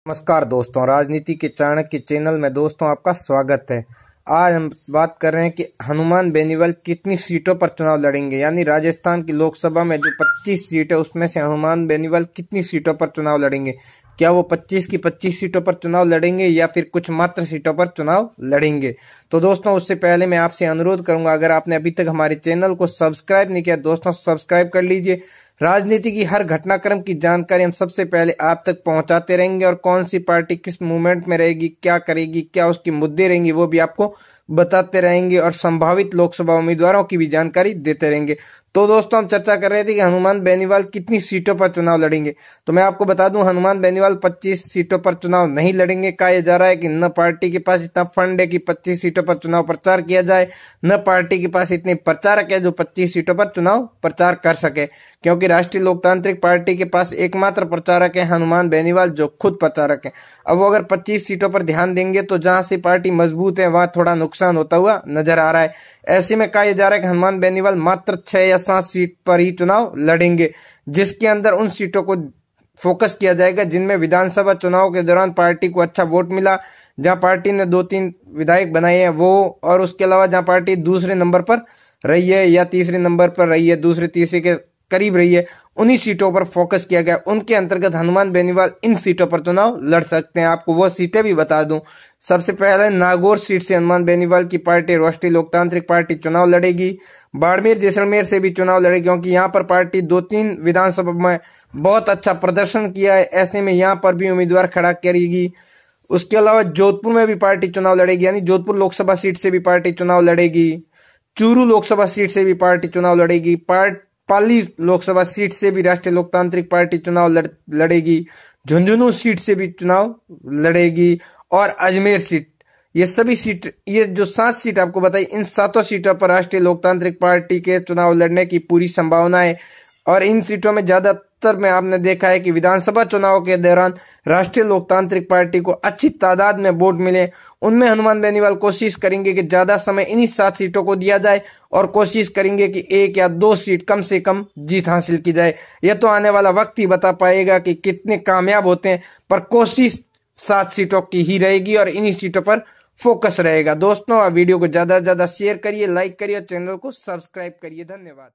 नमस्कार दोस्तों, राजनीति के चाणक्य चैनल में दोस्तों आपका स्वागत है। आज हम बात कर रहे हैं कि हनुमान बेनीवाल कितनी सीटों पर चुनाव लड़ेंगे। यानी राजस्थान की लोकसभा में जो 25 सीट है उसमें से हनुमान बेनीवाल कितनी सीटों पर चुनाव लड़ेंगे। क्या वो 25 की 25 सीटों पर चुनाव लड़ेंगे या फिर कुछ मात्र सीटों पर चुनाव लड़ेंगे। तो दोस्तों उससे पहले मैं आपसे अनुरोध करूंगा, अगर आपने अभी तक हमारे चैनल को सब्सक्राइब नहीं किया दोस्तों सब्सक्राइब कर लीजिए। राजनीति की हर घटनाक्रम की जानकारी हम सबसे पहले आप तक पहुंचाते रहेंगे और कौन सी पार्टी किस मूवमेंट में रहेगी, क्या करेगी, क्या उसकी मुद्दे रहेंगी, वो भी आपको बताते रहेंगे और संभावित लोकसभा उम्मीदवारों की भी जानकारी देते रहेंगे। तो दोस्तों हम चर्चा कर रहे थे कि हनुमान बेनीवाल कितनी सीटों पर चुनाव लड़ेंगे। तो मैं आपको बता दूं, हनुमान बेनीवाल 25 सीटों पर चुनाव नहीं लड़ेंगे। कहा जा रहा है कि न पार्टी के पास इतना फंड है कि 25 सीटों पर चुनाव प्रचार किया जाए, न पार्टी के पास इतने प्रचारक है जो 25 सीटों पर चुनाव प्रचार कर सके। क्योंकि राष्ट्रीय लोकतांत्रिक पार्टी के पास एकमात्र प्रचारक है हनुमान बेनीवाल, जो खुद प्रचारक है। अब वो अगर 25 सीटों पर ध्यान देंगे तो जहां से पार्टी मजबूत है वहां थोड़ा नुकसान होता हुआ नजर आ रहा है। ऐसे में कहा जा रहा है कि हनुमान बेनीवाल मात्र 6 या 7 सीट पर ही चुनाव लड़ेंगे, जिसके अंदर उन सीटों को फोकस किया जाएगा जिनमें विधानसभा चुनाव के दौरान पार्टी को अच्छा वोट मिला, जहां पार्टी ने 2-3 विधायक बनाए हैं वो, और उसके अलावा जहां पार्टी दूसरे नंबर पर रही है या तीसरे नंबर पर रही है, दूसरे तीसरे के करीब रही है, उन्हीं सीटों पर फोकस किया गया। उनके अंतर्गत हनुमान बेनीवाल इन सीटों पर चुनाव लड़ सकते हैं। आपको वो सीटें भी बता दूं, सबसे पहले नागौर सीट से हनुमान बेनीवाल की पार्टी राष्ट्रीय लोकतांत्रिक पार्टी चुनाव लड़ेगी। बाड़मेर जैसलमेर से भी चुनाव लड़ेगी, क्योंकि यहाँ पर पार्टी 2-3 विधानसभा में बहुत अच्छा प्रदर्शन किया है। ऐसे में यहाँ पर भी उम्मीदवार खड़ा करेगी। उसके अलावा जोधपुर में भी पार्टी चुनाव लड़ेगी, यानी जोधपुर लोकसभा सीट से भी पार्टी चुनाव लड़ेगी। चूरू लोकसभा सीट से भी पार्टी चुनाव लड़ेगी। पाली लोकसभा सीट से भी राष्ट्रीय लोकतांत्रिक पार्टी चुनाव लड़ेगी। झुंझुनू सीट से भी चुनाव लड़ेगी और अजमेर सीट, ये सभी सीट, ये जो 7 सीट आपको बताई, इन 7 सीटों पर राष्ट्रीय लोकतांत्रिक पार्टी के चुनाव लड़ने की पूरी संभावना है। और इन सीटों में ज्यादातर में आपने देखा है कि विधानसभा चुनाव के दौरान राष्ट्रीय लोकतांत्रिक पार्टी को अच्छी तादाद में वोट मिले। उनमें हनुमान बेनीवाल कोशिश करेंगे कि ज्यादा समय इन्हीं 7 सीटों को दिया जाए और कोशिश करेंगे कि 1 या 2 सीट कम से कम जीत हासिल की जाए। यह तो आने वाला वक्त ही बता पाएगा कि कितने कामयाब होते हैं, पर कोशिश 7 सीटों की ही रहेगी और इन्हीं सीटों पर फोकस रहेगा। दोस्तों आप वीडियो को ज्यादा से ज्यादा शेयर करिए, लाइक करिए और चैनल को सब्सक्राइब करिए। धन्यवाद।